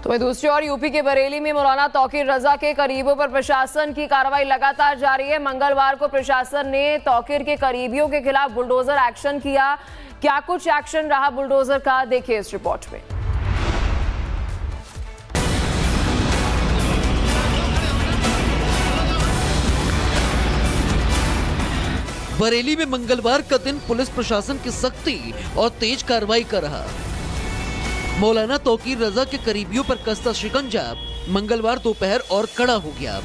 तो वहीं दूसरी ओर यूपी के बरेली में मौलाना तौकीर रजा के करीबियों पर प्रशासन की कार्रवाई लगातार जारी है। मंगलवार को प्रशासन ने तौकीर के करीबियों के खिलाफ बुलडोजर एक्शन किया। क्या कुछ एक्शन रहा बुलडोजर का, देखिए इस रिपोर्ट में। बरेली में मंगलवार का दिन पुलिस प्रशासन की सख्ती और तेज कार्रवाई कर रहा। मौलाना तौकीर रजा के करीबियों पर कसता शिकंजा मंगलवार दोपहर और कड़ा हो गया,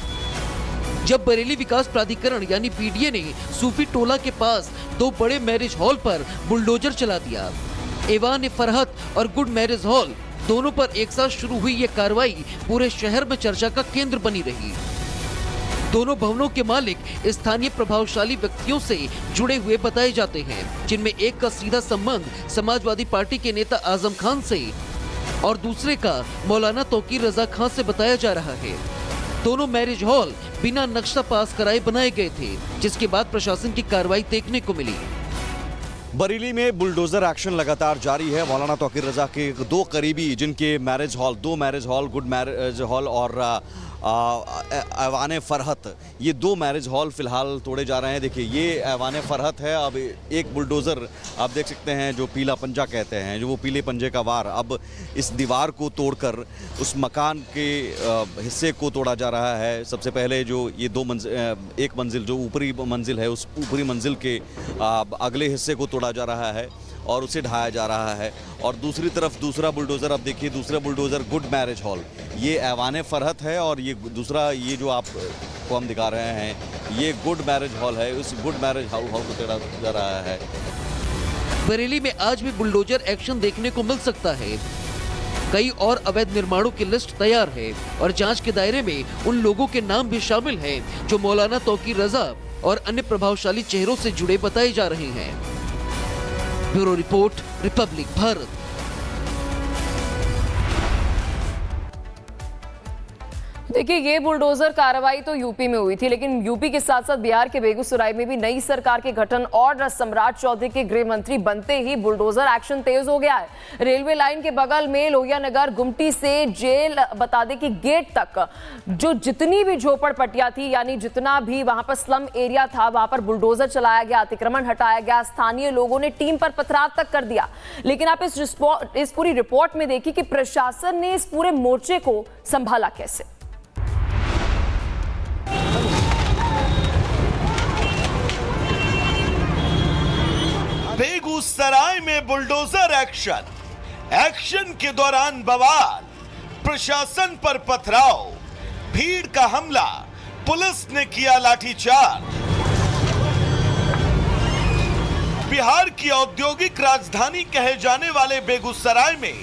जब बरेली विकास प्राधिकरण यानी बीडीए ने सूफी टोला के पास दो बड़े मैरिज हॉल पर बुलडोजर चला दिया। एवान फरहत और गुड मैरिज हॉल दोनों पर एक साथ शुरू हुई ये कार्रवाई पूरे शहर में चर्चा का केंद्र बनी रही। दोनों भवनों के मालिक स्थानीय प्रभावशाली व्यक्तियों से जुड़े हुए बताए जाते हैं, जिनमें एक का सीधा संबंध समाजवादी पार्टी के नेता आजम खान से और दूसरे का मौलाना तौकीर रजा खान से बताया जा रहा है। दोनों मैरिज हॉल बिना नक्शा पास कराए बनाए गए थे, जिसके बाद प्रशासन की कार्रवाई देखने को मिली। बरेली में बुलडोजर एक्शन लगातार जारी है। मौलाना तौकीर रजा के दो करीबी, जिनके दो marriage hall, good marriage hall और ऐवान फरहत, ये दो मैरिज हॉल फिलहाल तोड़े जा रहे हैं। देखिए, ये ऐवान फरहत है। अब एक बुलडोज़र आप देख सकते हैं, जो पीला पंजा कहते हैं, जो वो पीले पंजे का वार, अब इस दीवार को तोड़कर उस मकान के हिस्से को तोड़ा जा रहा है। सबसे पहले जो ये एक मंजिल, जो ऊपरी मंजिल है, उस ऊपरी मंजिल के अगले हिस्से को तोड़ा जा रहा है और उसे ढाया जा रहा है। और दूसरी तरफ दूसरा बुलडोज़र, अब देखिए दूसरा बुलडोज़र गुड मैरिज हॉल, ये ऐवान फरहत है और ये दूसरा, ये जो आपको हम दिखा रहे हैं, ये गुड मैरिज हॉल है। उस गुड मैरिज हॉल को तोड़ा जा रहा है। बरेली में आज भी बुलडोजर एक्शन देखने को मिल सकता है। कई और अवैध निर्माणों की लिस्ट तैयार है और जांच के दायरे में उन लोगों के नाम भी शामिल हैं जो मौलाना तौकीर रजा और अन्य प्रभावशाली चेहरों से जुड़े बताए जा रहे हैं। Bureau report, Republic Bharat. देखिए, ये बुलडोजर कार्रवाई तो यूपी में हुई थी, लेकिन यूपी के साथ साथ बिहार के बेगूसराय में भी नई सरकार के गठन और सम्राट चौधरी के गृह मंत्री बनते ही बुलडोजर एक्शन तेज हो गया है। रेलवे लाइन के बगल में लोहिया नगर, गुमटी से जेल बता दें कि गेट तक जो जितनी भी झोपड़पट्टियां थी, यानी जितना भी वहां पर स्लम एरिया था, वहां पर बुलडोजर चलाया गया, अतिक्रमण हटाया गया। स्थानीय लोगों ने टीम पर पथराव तक कर दिया। लेकिन आप इस पूरी रिपोर्ट में देखिए कि प्रशासन ने इस पूरे मोर्चे को संभाला कैसे। बेगूसराय में बुलडोजर एक्शन के दौरान बवाल, प्रशासन पर पथराव, भीड़ का हमला, पुलिस ने किया लाठीचार्ज। बिहार की औद्योगिक राजधानी कहे जाने वाले बेगूसराय में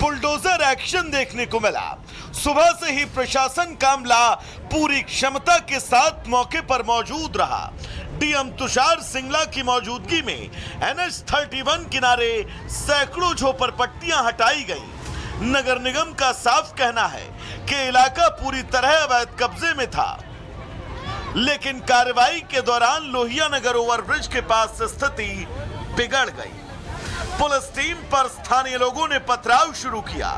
बुलडोजर एक्शन देखने को मिला। सुबह से ही प्रशासन का अमला पूरी क्षमता के साथ मौके पर मौजूद रहा। डीएम तुषार सिंगला की मौजूदगी में NH-31 किनारे सैकड़ों झोपड़पट्टियां हटाई गईं। नगर निगम का साफ कहना है कि इलाका पूरी तरह अवैध कब्जे में था, लेकिन कार्रवाई के दौरान लोहिया नगर ओवरब्रिज के पास स्थिति बिगड़ गई। पुलिस टीम पर स्थानीय लोगों ने पथराव शुरू किया।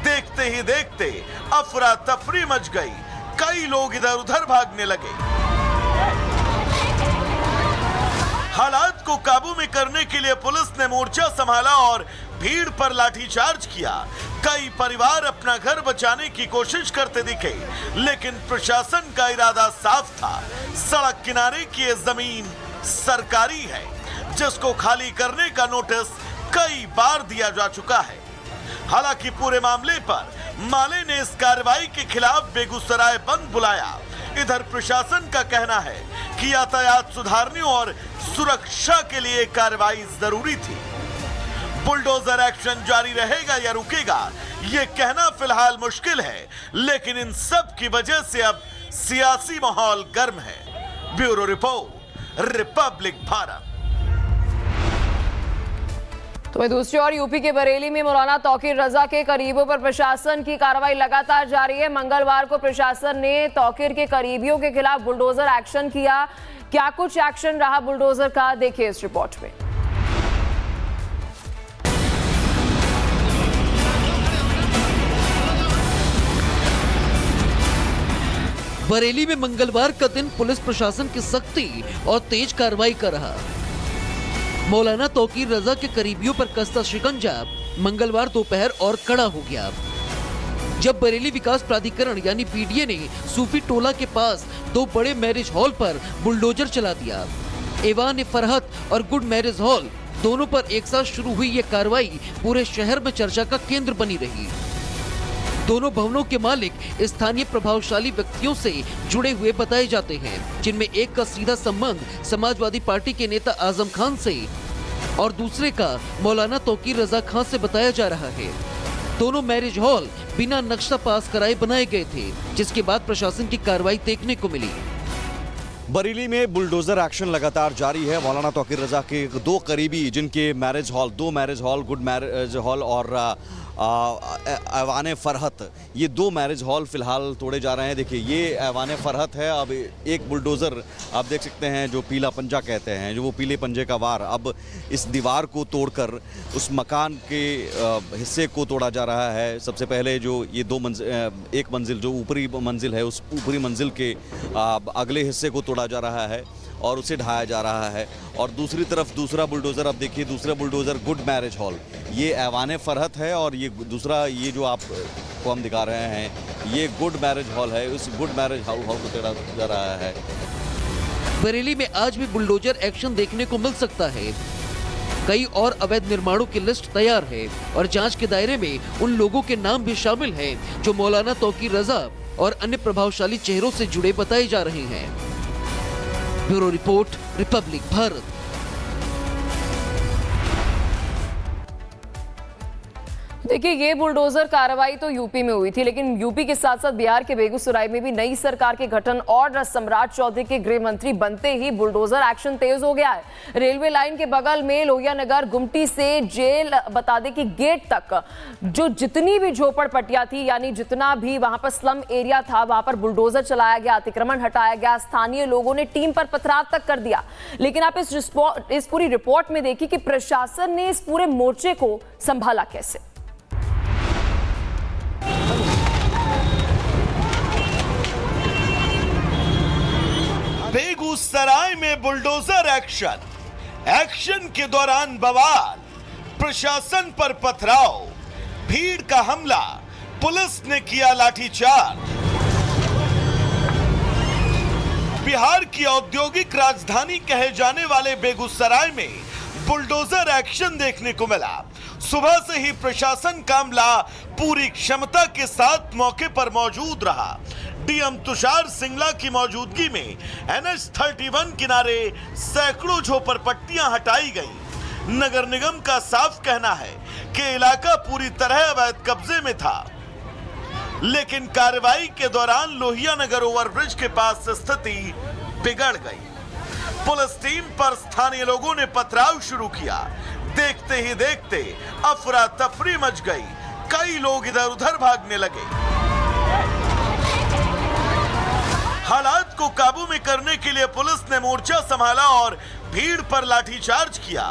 देखते ही देखते अफरा तफरी मच गई। कई लोग इधर उधर भागने लगे। हालात को काबू में करने के लिए पुलिस ने मोर्चा संभाला और भीड़ पर लाठीचार्ज किया। कई परिवार अपना घर बचाने की कोशिश करते दिखे, लेकिन प्रशासन का इरादा साफ था। सड़क किनारे की ये जमीन सरकारी है, जिसको खाली करने का नोटिस कई बार दिया जा चुका है। हालांकि पूरे मामले पर माले ने इस कार्रवाई के खिलाफ बेगूसराय बंद बुलाया। इधर प्रशासन का कहना है कि यातायात सुधारने और सुरक्षा के लिए कार्रवाई जरूरी थी। बुलडोजर एक्शन जारी रहेगा या रुकेगा, ये कहना फिलहाल मुश्किल है, लेकिन इन सब की वजह से अब सियासी माहौल गर्म है। Bureau report, Republic Bharat. तो वहीं दूसरी ओर यूपी के बरेली में मौलाना तौकीर रजा के करीबियों पर प्रशासन की कार्रवाई लगातार जारी है। मंगलवार को प्रशासन ने तौकीर के करीबियों के खिलाफ बुलडोजर एक्शन किया। क्या कुछ एक्शन रहा बुलडोजर का, देखिए इस रिपोर्ट में। बरेली में मंगलवार का दिन पुलिस प्रशासन की सख्ती और तेज कार्रवाई कर रहा। मौलाना तौकीर रजा के करीबियों पर कसता शिकंजा मंगलवार दोपहर और कड़ा हो गया, जब बरेली विकास प्राधिकरण यानी पीडीए ने सूफी टोला के पास 2 बड़े मैरिज हॉल पर बुलडोजर चला दिया। एवान फरहत और गुड मैरिज हॉल दोनों पर एक साथ शुरू हुई यह कार्रवाई पूरे शहर में चर्चा का केंद्र बनी रही। दोनों भवनों के मालिक स्थानीय प्रभावशाली व्यक्तियों से जुड़े हुए बताए जाते हैं, जिनमें एक का सीधा संबंध समाजवादी पार्टी के नेता आजम खान से और दूसरे का मौलाना तौकीर रजा खान से बताया जा रहा है। दोनों मैरिज हॉल बिना नक्शा पास कराए बनाए गए थे, जिसके बाद प्रशासन की कार्रवाई देखने को मिली। बरेली में बुलडोजर एक्शन लगातार जारी है। मौलाना तौकीर रजा के 2 करीबी जिनके दो marriage hall good marriage hall और ऐवान फरहत, ये 2 मैरिज हॉल फिलहाल तोड़े जा रहे हैं। देखिए ये ऐवान फरहत है। अब एक बुलडोज़र आप देख सकते हैं जो पीला पंजा कहते हैं, जो वो पीले पंजे का वार अब इस दीवार को तोड़कर उस मकान के हिस्से को तोड़ा जा रहा है। सबसे पहले जो ये एक मंजिल जो ऊपरी मंजिल है, उस ऊपरी मंजिल के अगले हिस्से को तोड़ा जा रहा है और उसे ढाया जा रहा है। और दूसरी तरफ दूसरा बुलडोज़र, अब देखिए दूसरा बुलडोज़र गुड मैरिज हॉल, ये ऐवान फरहत है और ये दूसरा ये जो आपको हम दिखा रहे हैं ये गुड मैरिज हॉल है। उस गुड मैरिज हॉल को तोड़ा जा रहा है। बरेली में आज भी बुलडोजर एक्शन देखने को मिल सकता है। कई और अवैध निर्माणों की लिस्ट तैयार है और जांच के दायरे में उन लोगों के नाम भी शामिल हैं जो मौलाना तौकीर रजा और अन्य प्रभावशाली चेहरों से जुड़े बताए जा रहे हैं। Bureau report, Republic Bharat. देखिए ये बुलडोजर कार्रवाई तो यूपी में हुई थी, लेकिन यूपी के साथ साथ बिहार के बेगूसराय में भी नई सरकार के गठन और सम्राट चौधरी के गृह मंत्री बनते ही बुलडोजर एक्शन तेज हो गया है। रेलवे लाइन के बगल में लोहिया नगर गुमटी से जेल बता दें कि गेट तक जो जितनी भी झोपड़पट्टियां थी, यानी जितना भी वहां पर स्लम एरिया था, वहां पर बुलडोजर चलाया गया, अतिक्रमण हटाया गया। स्थानीय लोगों ने टीम पर पथराव तक कर दिया। लेकिन आप इस पूरी रिपोर्ट में देखिए कि प्रशासन ने इस पूरे मोर्चे को संभाला कैसे। बेगूसराय में बुलडोजर एक्शन के दौरान बवाल, प्रशासन पर पथराव, भीड़ का हमला, पुलिस ने किया लाठीचार्ज। बिहार की औद्योगिक राजधानी कहे जाने वाले बेगूसराय में बुलडोजर एक्शन देखने को मिला। सुबह से ही प्रशासन का अमला पूरी क्षमता के साथ मौके पर मौजूद रहा। डीएम तुषार सिंगला की मौजूदगी में NH 31 किनारे सैकड़ों झोपड़पट्टियां हटाई गई। नगर निगम का साफ कहना है कि इलाका पूरी तरह अवैध कब्जे में था, लेकिन कार्रवाई के दौरान लोहिया नगर ओवरब्रिज के पास स्थिति बिगड़ गई। पुलिस टीम पर स्थानीय लोगों ने पथराव शुरू किया। देखते ही देखते अफरा तफरी मच गई। कई लोग इधर उधर भागने लगे। हालात को काबू में करने के लिए पुलिस ने मोर्चा संभाला और भीड़ पर लाठीचार्ज किया।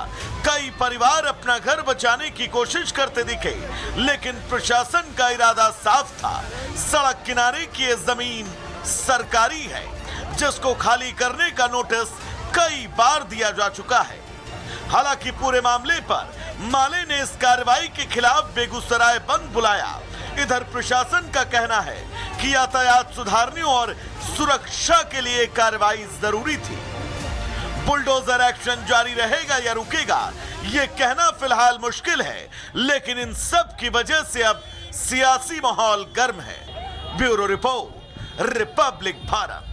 कई परिवार अपना घर बचाने की कोशिश करते दिखे, लेकिन प्रशासन का इरादा साफ था। सड़क किनारे की ये जमीन सरकारी है, जिसको खाली करने का नोटिस कई बार दिया जा चुका है। हालांकि पूरे मामले पर माले ने इस कार्रवाई के खिलाफ बेगूसराय बंद बुलाया। इधर प्रशासन का कहना है कि यातायात सुधारने और सुरक्षा के लिए कार्रवाई जरूरी थी। बुलडोजर एक्शन जारी रहेगा या रुकेगा, ये कहना फिलहाल मुश्किल है, लेकिन इन सब की वजह से अब सियासी माहौल गर्म है। Bureau report, Republic Bharat.